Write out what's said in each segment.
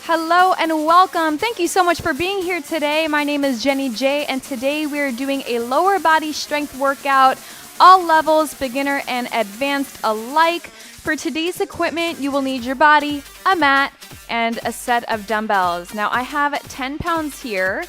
Hello and welcome. Thank you so much for being here today. My name is Jenny J, and today we're doing a lower body strength workout, all levels, beginner and advanced alike. For today's equipment, you will need your body, a mat, and a set of dumbbells. Now, I have 10 pounds here,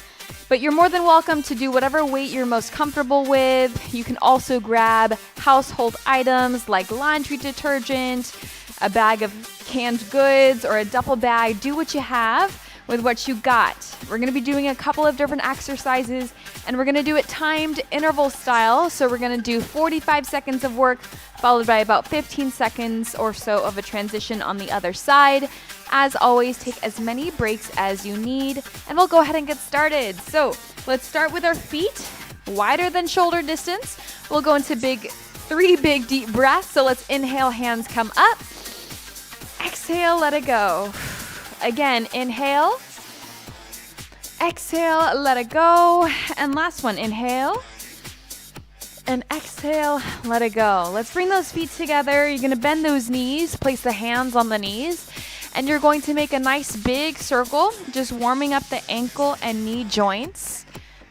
but you're more than welcome to do whatever weight you're most comfortable with. You can also grab household items like laundry detergent, a bag of canned goods, or a duffel bag. Do what you have with what you got. We're going to be doing a couple of different exercises, and we're going to do it timed interval style. So we're going to do 45 seconds of work followed by about 15 seconds or so of a transition on the other side. As always, take as many breaks as you need, and we'll go ahead and get started. So let's start with our feet wider than shoulder distance. We'll go into three big deep breaths. So let's inhale, hands come up. Exhale, let it go. Again, inhale. Exhale, let it go. And last one, inhale. And exhale, let it go. Let's bring those feet together. You're going to bend those knees, place the hands on the knees, and you're going to make a nice big circle, just warming up the ankle and knee joints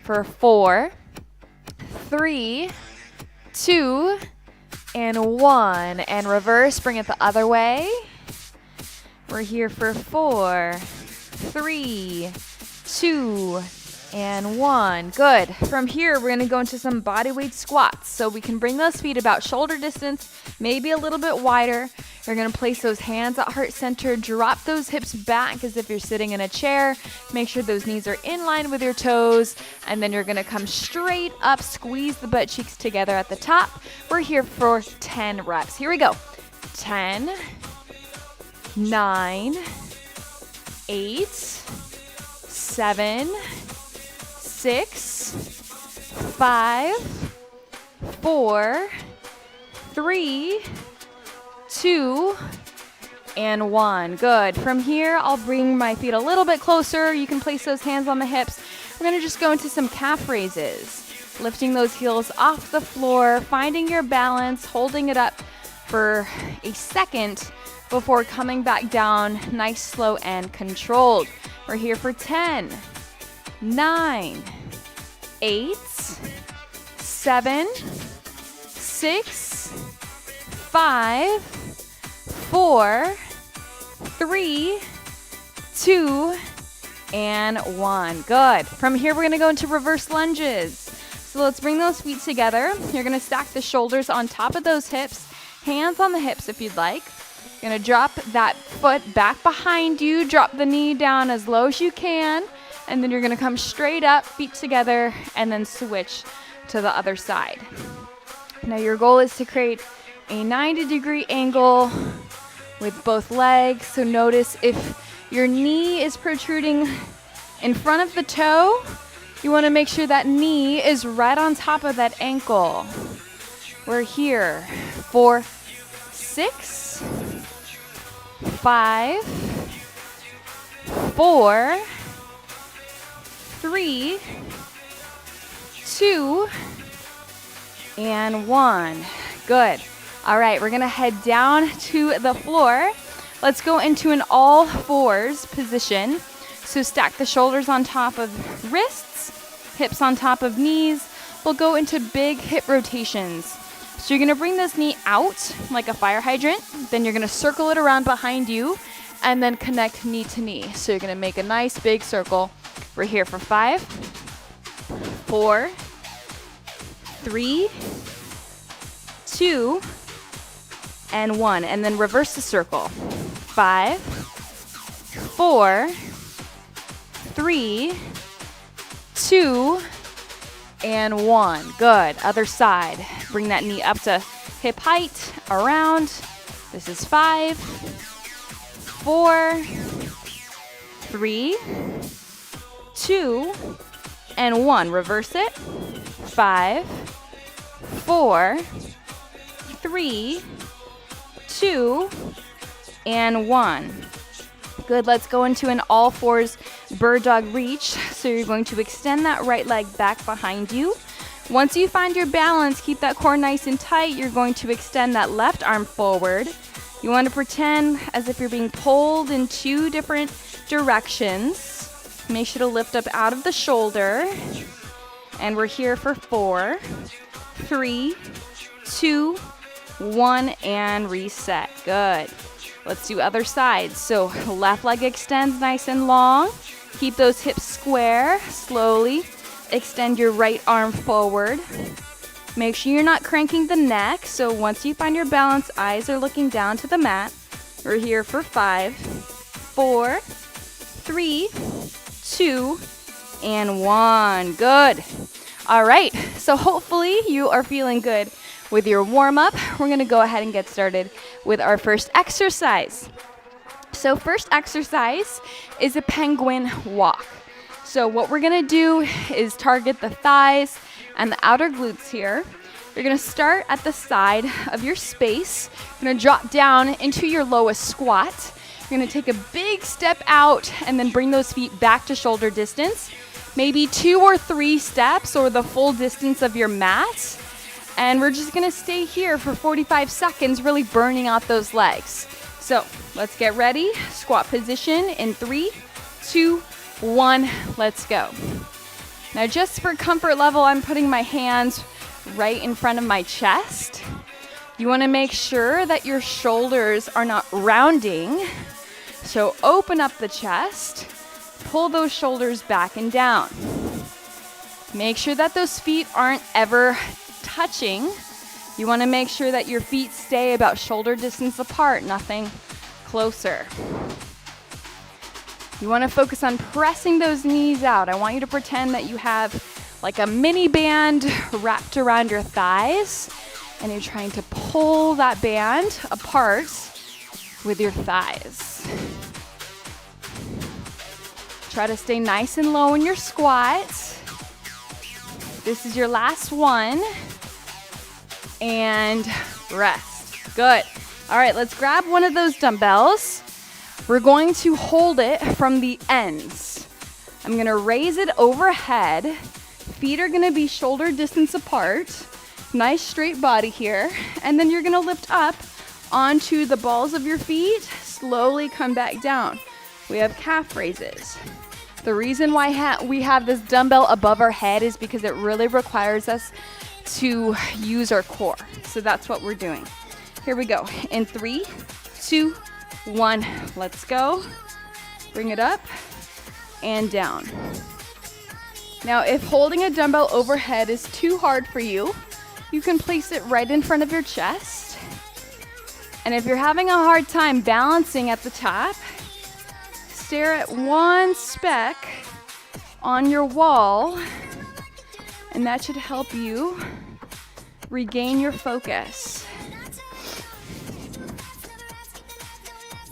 for 4, 3, 2, and 1. And reverse, bring it the other way. We're here for 4, 3, 2, and 1. Good. From here, we're going to go into some bodyweight squats. So we can bring those feet about shoulder distance, maybe a little bit wider. You're going to place those hands at heart center, drop those hips back as if you're sitting in a chair. Make sure those knees are in line with your toes. And then you're going to come straight up, squeeze the butt cheeks together at the top. We're here for 10 reps. Here we go. 10, 9, 8, 7, 6, 5, 4, 3, 2, and 1. Good. From here, I'll bring my feet a little bit closer. You can place those hands on the hips. We're going to just go into some calf raises, lifting those heels off the floor, finding your balance, holding it up for a second before coming back down, nice, slow, and controlled. We're here for 10, 9, 8, 7, 6, 5, 4, 3, 2, and 1. Good. From here, we're going to go into reverse lunges. So let's bring those feet together. You're going to stack the shoulders on top of those hips, hands on the hips if you'd like. You're going to drop that foot back behind you, drop the knee down as low as you can, and then you're going to come straight up, feet together, and then switch to the other side. Now your goal is to create a 90-degree angle with both legs. So notice if your knee is protruding in front of the toe, you want to make sure that knee is right on top of that ankle. We're here for 6, 5, 4, 3, 2, and 1. Good. All right, we're going to head down to the floor. Let's go into an all fours position. So stack the shoulders on top of wrists, hips on top of knees. We'll go into big hip rotations. So you're going to bring this knee out like a fire hydrant. Then you're going to circle it around behind you and then connect knee to knee. So you're going to make a nice big circle. We're here for 5, 4, 3, 2, and 1. And then reverse the circle. 5, 4, 3, 2, and 1. Good. Other side. Bring that knee up to hip height, around. This is 5, 4, 3, 2, and 1. Reverse it. 5, 4, 3, 2, and 1. Good. Let's go into an all fours bird dog reach. So you're going to extend that right leg back behind you. Once you find your balance, keep that core nice and tight. You're going to extend that left arm forward. You want to pretend as if you're being pulled in 2 different both directions. Make sure to lift up out of the shoulder. And we're here for 4, 3, 2, 1, and reset. Good. Let's do other sides. So left leg extends nice and long. Keep those hips square. Slowly extend your right arm forward. Make sure you're not cranking the neck. So once you find your balance, eyes are looking down to the mat. We're here for 5, 4, 3, 2, and 1. Good. All right. So hopefully you are feeling good with your warm-up. We're going to go ahead and get started with our first exercise. So first exercise is a penguin walk. So what we're going to do is target the thighs and the outer glutes here. You're going to start at the side of your space. You're going to drop down into your lowest squat. You're going to take a big step out and then bring those feet back to shoulder distance. Maybe 2 or 3 steps or the full distance of your mat. And we're just going to stay here for 45 seconds, really burning out those legs. So let's get ready. Squat position in 3, 2, 1. Let's go. Now just for comfort level, I'm putting my hands right in front of my chest. You want to make sure that your shoulders are not rounding. So open up the chest, pull those shoulders back and down. Make sure that those feet aren't ever touching. You want to make sure that your feet stay about shoulder distance apart, nothing closer. You want to focus on pressing those knees out. I want you to pretend that you have like a mini band wrapped around your thighs, and you're trying to pull that band apart with your thighs. Try to stay nice and low in your squat. This is your last one. And rest. Good. All right, let's grab one of those dumbbells. We're going to hold it from the ends. I'm going to raise it overhead. Feet are going to be shoulder distance apart. Nice straight body here. And then you're going to lift up onto the balls of your feet. Slowly come back down. We have calf raises. The reason why we have this dumbbell above our head is because it really requires us to use our core. So that's what we're doing. Here we go. In 3, 2, 1. Let's go. Bring it up and down. Now, if holding a dumbbell overhead is too hard for you, you can place it right in front of your chest. And if you're having a hard time balancing at the top, stare at one speck on your wall, and that should help you regain your focus.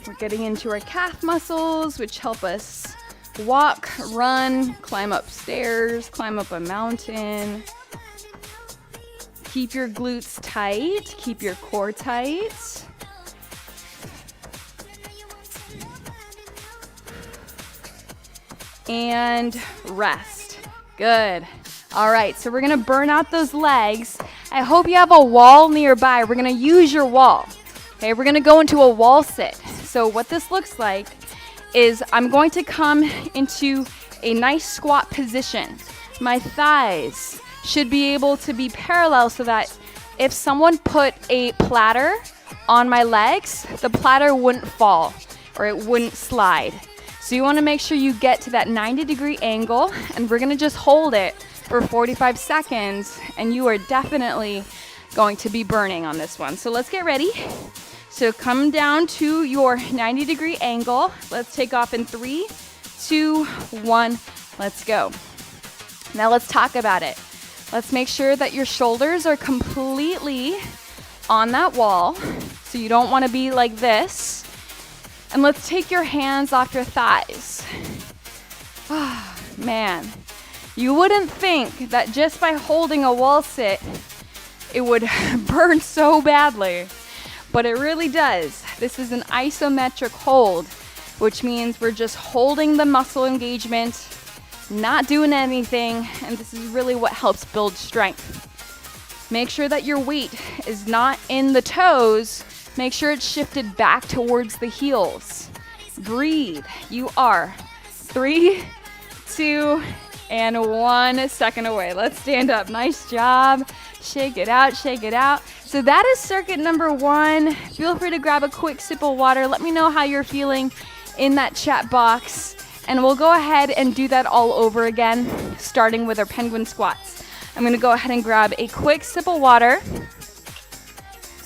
We're getting into our calf muscles, which help us walk, run, climb up stairs, climb up a mountain. Keep your glutes tight, keep your core tight. And rest. Good. All right, so we're gonna burn out those legs. I hope you have a wall nearby. We're gonna use your wall. Okay, we're gonna go into a wall sit. So what this looks like is I'm going to come into a nice squat position. My thighs should be able to be parallel so that if someone put a platter on my legs, the platter wouldn't fall or it wouldn't slide. So you want to make sure you get to that 90-degree angle, and we're going to just hold it for 45 seconds, and you are definitely going to be burning on this one. So let's get ready. So come down to your 90-degree angle. Let's take off in 3, 2, 1. Let's go. Now let's talk about it. Let's make sure that your shoulders are completely on that wall. So you don't want to be like this. And let's take your hands off your thighs. Oh, man. You wouldn't think that just by holding a wall sit, it would burn so badly. But it really does. This is an isometric hold, which means we're just holding the muscle engagement, not doing anything, and this is really what helps build strength. Make sure that your weight is not in the toes. Make sure it's shifted back towards the heels. Breathe. You are 3, 2, and 1 second away. Let's stand up. Nice job. Shake it out, shake it out. So that is circuit number 1. Feel free to grab a quick sip of water. Let me know how you're feeling in that chat box. And we'll go ahead and do that all over again, starting with our penguin squats. I'm going to go ahead and grab a quick sip of water.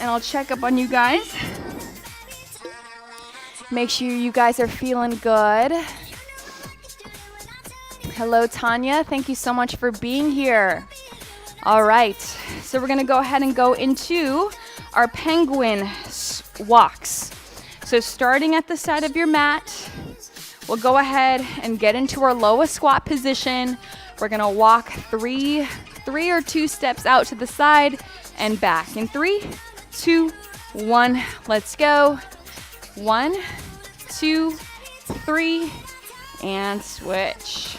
And I'll check up on you guys. Make sure you guys are feeling good. Hello, Tanya. Thank you so much for being here. All right. So we're going to go ahead and go into our penguin walks. So starting at the side of your mat, we'll go ahead and get into our lowest squat position. We're going to walk three or 2 steps out to the side and back. In 3, 2, 1, let's go. 1, 2, 3, and switch.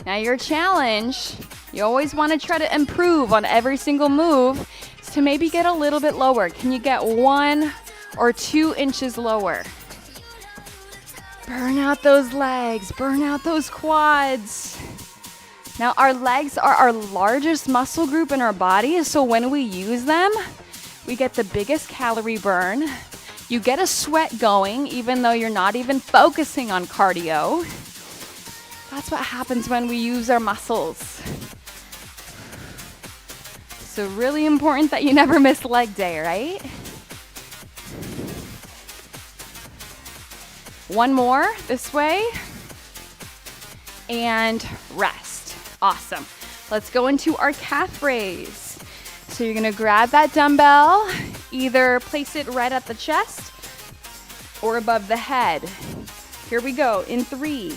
Now your challenge, you always want to try to improve on every single move, is to maybe get a little bit lower. Can you get 1 or 2 inches lower? Burn out those legs, burn out those quads. Now our legs are our largest muscle group in our body, so when we use them, we get the biggest calorie burn. You get a sweat going even though you're not even focusing on cardio. That's what happens when we use our muscles. So really important that you never miss leg day, right? 1 more this way. And rest. Awesome. Let's go into our calf raise. So you're gonna grab that dumbbell, either place it right at the chest or above the head. Here we go. In 3,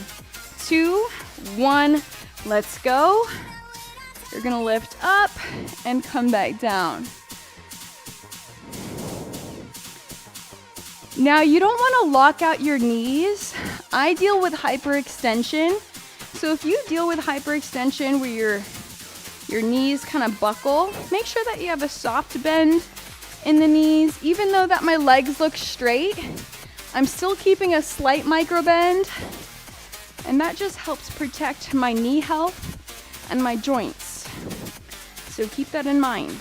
2, 1, let's go. You're gonna lift up and come back down. Now you don't want to lock out your knees. I deal with hyperextension. So if you deal with hyperextension where your knees kind of buckle, make sure that you have a soft bend in the knees. Even though that my legs look straight, I'm still keeping a slight micro bend. And that just helps protect my knee health and my joints. So keep that in mind.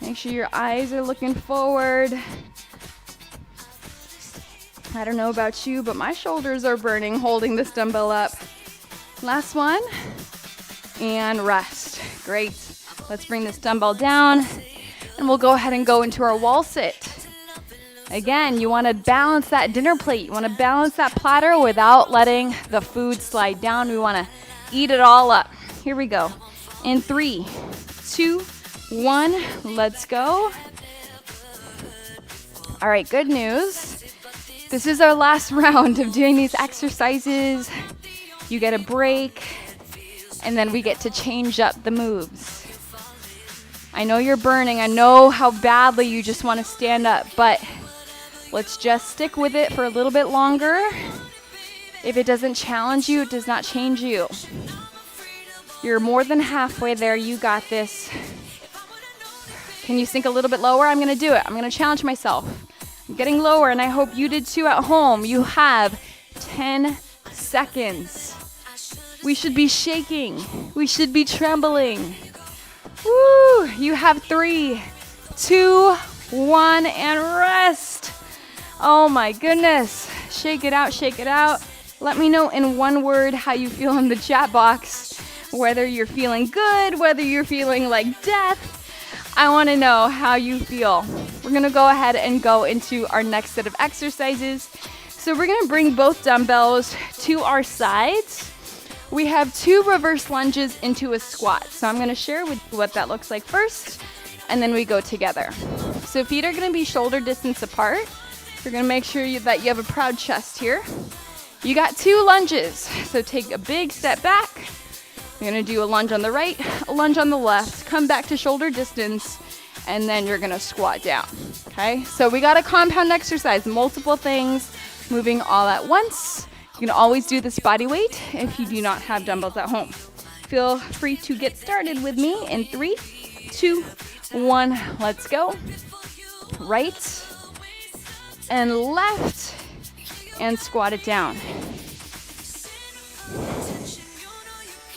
Make sure your eyes are looking forward. I don't know about you, but my shoulders are burning holding this dumbbell up. Last one. And rest. Great. Let's bring this dumbbell down and we'll go ahead and go into our wall sit. Again, you want to balance that dinner plate. You want to balance that platter without letting the food slide down. We want to eat it all up. Here we go. In 3, 2, 1, let's go. All right, good news. This is our last round of doing these exercises. You get a break, and then we get to change up the moves. I know you're burning. I know how badly you just want to stand up, but let's just stick with it for a little bit longer. If it doesn't challenge you, it does not change you. You're more than halfway there. You got this. Can you sink a little bit lower? I'm going to do it. I'm going to challenge myself. I'm getting lower, and I hope you did too at home. You have 10 seconds. We should be shaking. We should be trembling. Woo! You have 3, 2, 1, and rest. Oh my goodness. Shake it out, shake it out. Let me know in one word how you feel in the chat box. Whether you're feeling good, whether you're feeling like death. I want to know how you feel. We're going to go ahead and go into our next set of exercises. So we're going to bring both dumbbells to our sides. We have 2 reverse lunges into a squat. So I'm going to share with you what that looks like first, and then we go together. So feet are going to be shoulder distance apart. You're going to make sure that you have a proud chest here. You got 2 lunges. So take a big step back. You're going to do a lunge on the right, a lunge on the left, come back to shoulder distance, and then you're going to squat down. Okay? So we got a compound exercise, multiple things, moving all at once. You can always do this body weight if you do not have dumbbells at home. Feel free to get started with me in 3, 2, 1, let's go. Right and left, and squat it down.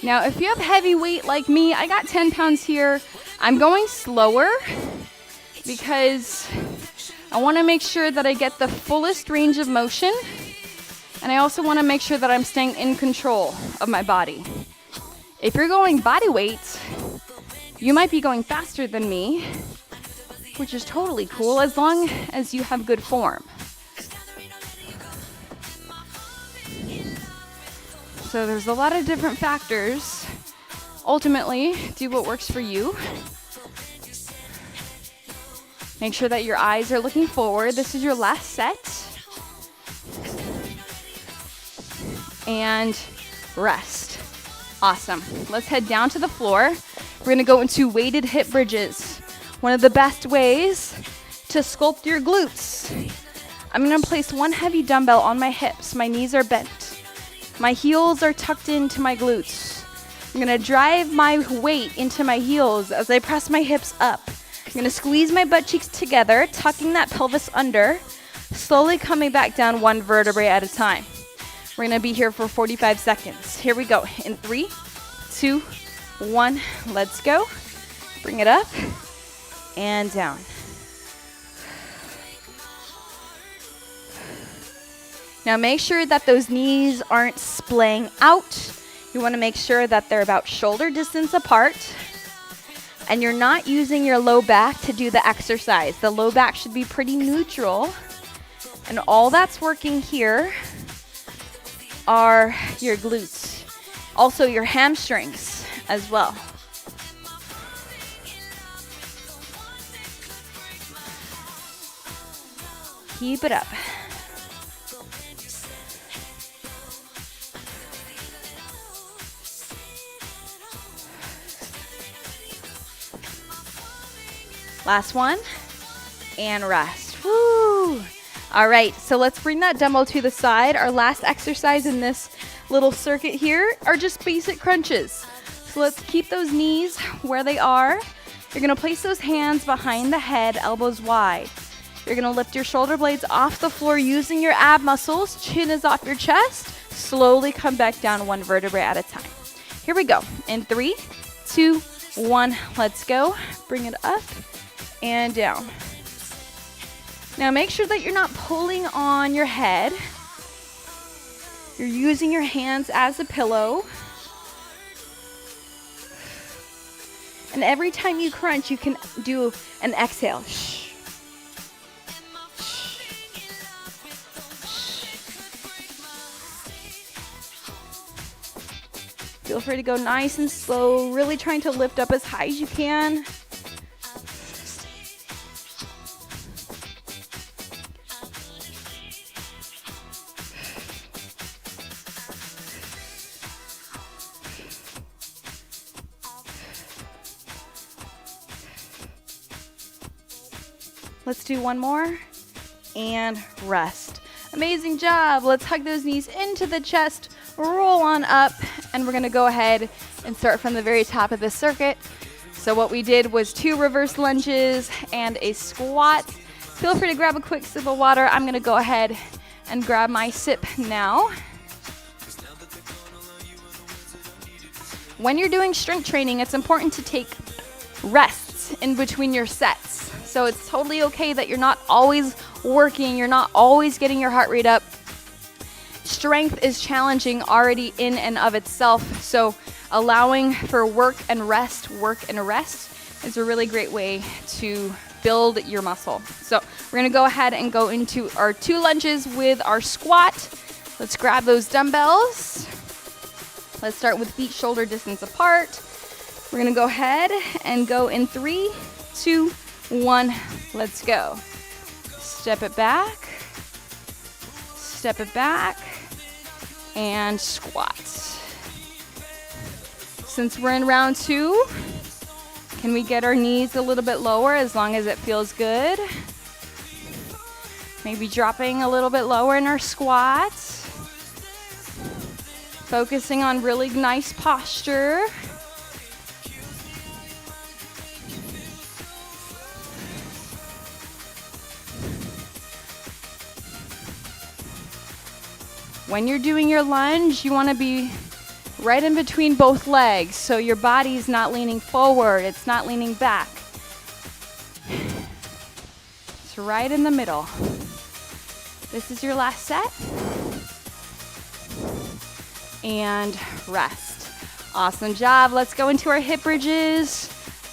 Now, if you have heavy weight like me, I got 10 pounds here. I'm going slower because I want to make sure that I get the fullest range of motion, and I also want to make sure that I'm staying in control of my body. If you're going body weight, you might be going faster than me, which is totally cool as long as you have good form. So there's a lot of different factors. Ultimately, do what works for you. Make sure that your eyes are looking forward. This is your last set. And rest. Awesome. Let's head down to the floor. We're going to go into weighted hip bridges. One of the best ways to sculpt your glutes. I'm going to place one heavy dumbbell on my hips. My knees are bent. My heels are tucked into my glutes. I'm going to drive my weight into my heels as I press my hips up. I'm going to squeeze my butt cheeks together, tucking that pelvis under, slowly coming back down one vertebrae at a time. We're going to be here for 45 seconds. Here we go. In 3, 2, 1, let's go. Bring it up and down. Now make sure that those knees aren't splaying out. You want to make sure that they're about shoulder distance apart. And you're not using your low back to do the exercise. The low back should be pretty neutral. And all that's working here are your glutes. Also your hamstrings as well. Keep it up. Last one, and rest. Woo! All right, so let's bring that dumbbell to the side. Our last exercise in this little circuit here are just basic crunches. So let's keep those knees where they are. You're gonna place those hands behind the head, elbows wide. You're gonna lift your shoulder blades off the floor using your ab muscles. Chin is off your chest. Slowly come back down one vertebrae at a time. Here we go. In 3, 2, 1, let's go. Bring it up and down. Now make sure that you're not pulling on your head. You're using your hands as a pillow. And every time you crunch, you can do an exhale. Shh. Shh. Shh. Feel free to go nice and slow, really trying to lift up as high as you can. Let's do one more and rest. Amazing job. Let's hug those knees into the chest, roll on up, and we're gonna go ahead and start from the very top of this circuit. So what we did was 2 reverse lunges and a squat. Feel free to grab a quick sip of water. I'm gonna go ahead and grab my sip now. When you're doing strength training, it's important to take rests in between your sets. So it's totally okay that you're not always working, you're not always getting your heart rate up. Strength is challenging already in and of itself, so allowing for work and rest is a really great way to build your muscle. So we're gonna go ahead and go into our 2 lunges with our squat. Let's grab those dumbbells. Let's start with feet shoulder distance apart. We're gonna go ahead and go in 3, 2, 1, let's go. Step it back, and squat. Since we're in round 2, can we get our knees a little bit lower as long as it feels good? Maybe dropping a little bit lower in our squat. Focusing on really nice posture. When you're doing your lunge, you want to be right in between both legs, so your body's not leaning forward, it's not leaning back. It's right in the middle. This is your last set. And rest. Awesome job. Let's go into our hip bridges.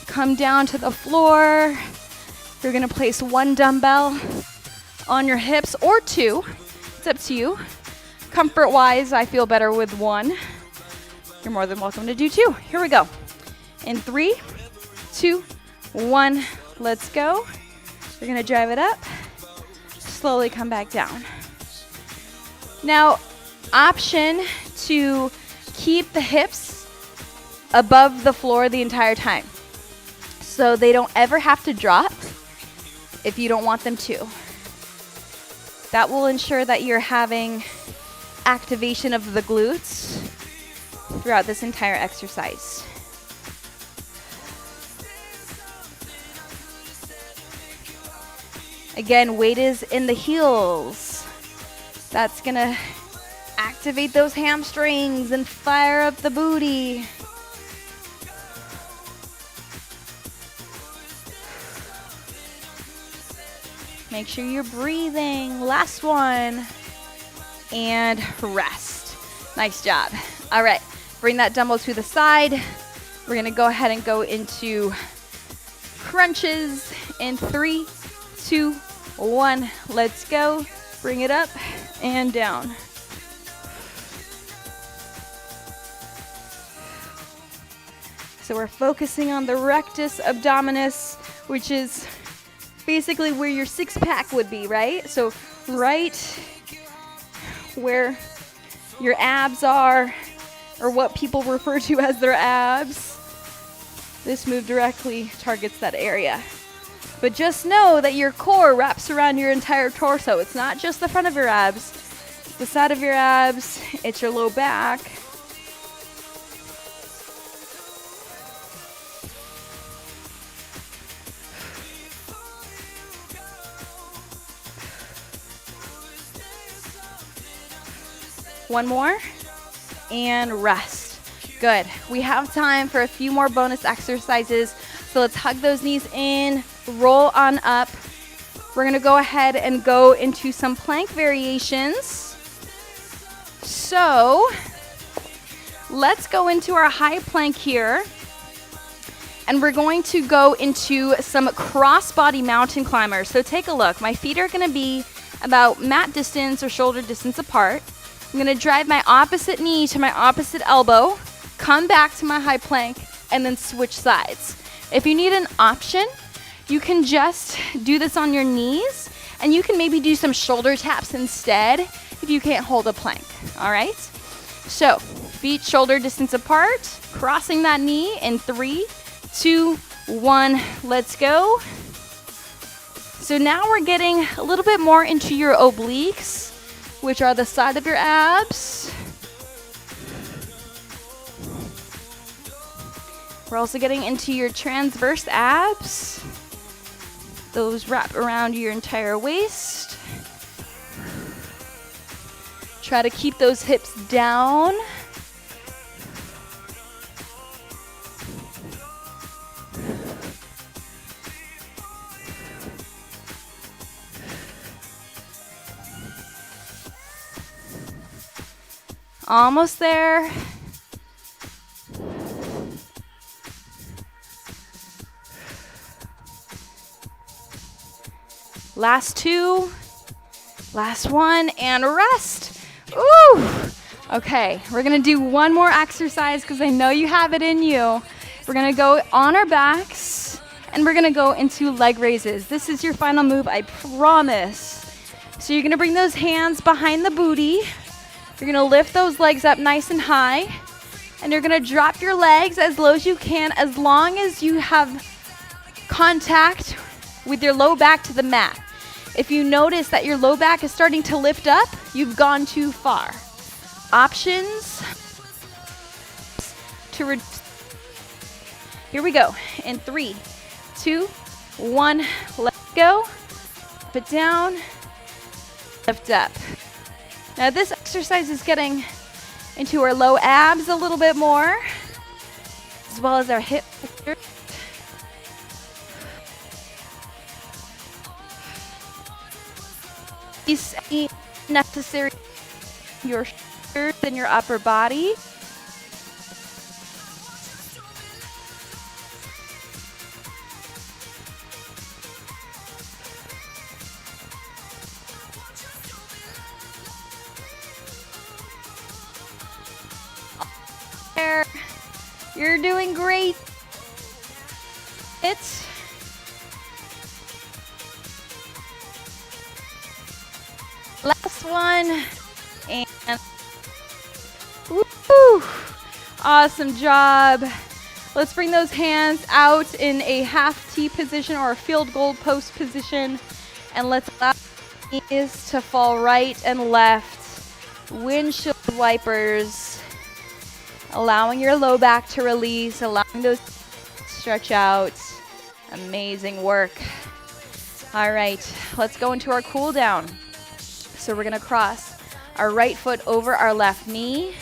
Come down to the floor. You're gonna place one dumbbell on your hips or two. It's up to you. Comfort-wise, I feel better with one. You're more than welcome to do two. Here we go. In 3, 2, 1, let's go. You're gonna drive it up. Slowly come back down. Now, option to keep the hips above the floor the entire time, so they don't ever have to drop if you don't want them to. That will ensure that you're having activation of the glutes throughout this entire exercise. Again, weight is in the heels. That's gonna activate those hamstrings and fire up the booty. Make sure you're breathing. Last one. And rest. Nice job. All right, bring that dumbbell to the side. We're gonna go ahead and go into crunches in 3, 2, 1. Let's go. Bring it up and down. So we're focusing on the rectus abdominis, which is basically where your six-pack would be, right? So right where your abs are, or what people refer to as their abs. This move directly targets that area. But just know that your core wraps around your entire torso. It's not just the front of your abs, it's the side of your abs, it's your low back. One more, and rest. Good. We have time for a few more bonus exercises. So let's hug those knees in, roll on up. We're gonna go ahead and go into some plank variations. So let's go into our high plank here. And we're going to go into some cross-body mountain climbers. So take a look. My feet are gonna be about mat distance or shoulder distance apart. I'm gonna drive my opposite knee to my opposite elbow, come back to my high plank, and then switch sides. If you need an option, you can just do this on your knees, and you can maybe do some shoulder taps instead if you can't hold a plank, all right? So, feet shoulder distance apart, crossing that knee in 3, 2, 1, let's go. So now we're getting a little bit more into your obliques, which are the side of your abs. We're also getting into your transverse abs. Those wrap around your entire waist. Try to keep those hips down. Almost there. Last two. Last one, and rest. Ooh. Okay, we're gonna do one more exercise because I know you have it in you. We're gonna go on our backs, and we're gonna go into leg raises. This is your final move, I promise. So you're gonna bring those hands behind the booty. You're gonna lift those legs up nice and high, and you're gonna drop your legs as low as you can, as long as you have contact with your low back to the mat. If you notice that your low back is starting to lift up, you've gone too far. Options to here we go. In 3, 2, 1, let's go. Put down, lift up. Now this exercise is getting into our low abs a little bit more, as well as our hip. These necessary your shoulders and your upper body. There, you're doing great. It's last one, and woo, awesome job. Let's bring those hands out in a half T position or a field goal post position, and let's allow knees to fall right and left. Windshield wipers, allowing your low back to release, allowing those to stretch out. Amazing work. All right, let's go into our cool down. So we're gonna cross our right foot over our left knee.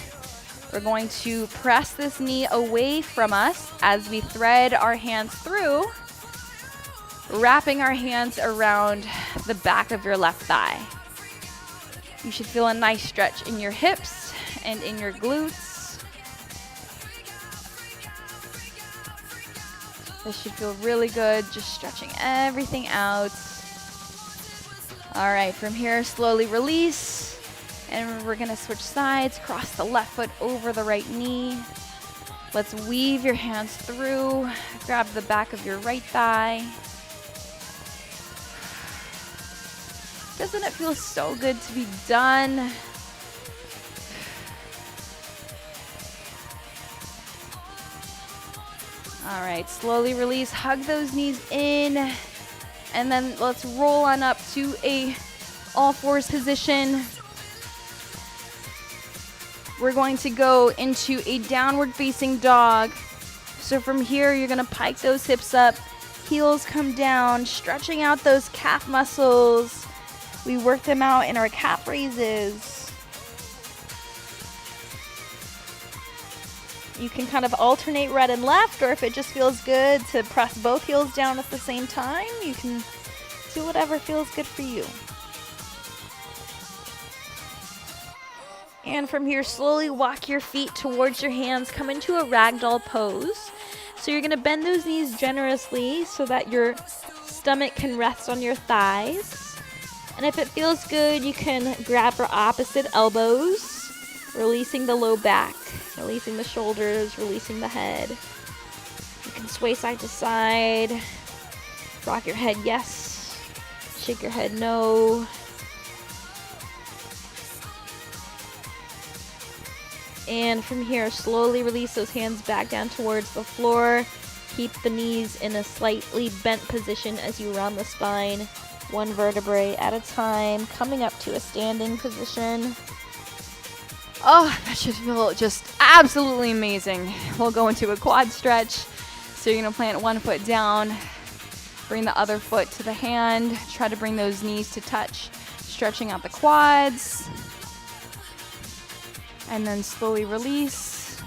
We're going to press this knee away from us as we thread our hands through, wrapping our hands around the back of your left thigh. You should feel a nice stretch in your hips and in your glutes. This should feel really good, just stretching everything out. All right, from here, slowly release. And we're gonna switch sides, cross the left foot over the right knee. Let's weave your hands through, grab the back of your right thigh. Doesn't it feel so good to be done? All right, slowly release, hug those knees in, and then let's roll on up to a all fours position. We're going to go into a downward facing dog. So from here, you're gonna pike those hips up, heels come down, stretching out those calf muscles. We work them out in our calf raises. You can kind of alternate right and left, or if it just feels good to press both heels down at the same time, you can do whatever feels good for you. And from here, slowly walk your feet towards your hands, come into a ragdoll pose. So you're gonna bend those knees generously so that your stomach can rest on your thighs. And if it feels good, you can grab your opposite elbows, releasing the low back, releasing the shoulders, releasing the head. You can sway side to side, rock your head yes, shake your head no. And from here, slowly release those hands back down towards the floor. Keep the knees in a slightly bent position as you round the spine, one vertebrae at a time, coming up to a standing position. Oh, that should feel just absolutely amazing. We'll go into a quad stretch. So you're gonna plant one foot down, bring the other foot to the hand, try to bring those knees to touch, stretching out the quads. And then slowly release,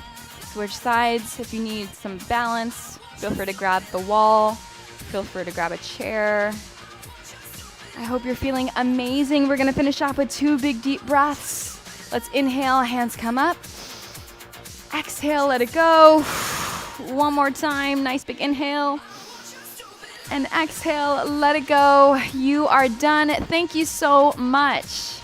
switch sides. If you need some balance, feel free to grab the wall, feel free to grab a chair. I hope you're feeling amazing. We're gonna finish off with 2 big deep breaths. Let's inhale, hands come up. Exhale, let it go. One more time, nice big inhale. And exhale, let it go. You are done. Thank you so much.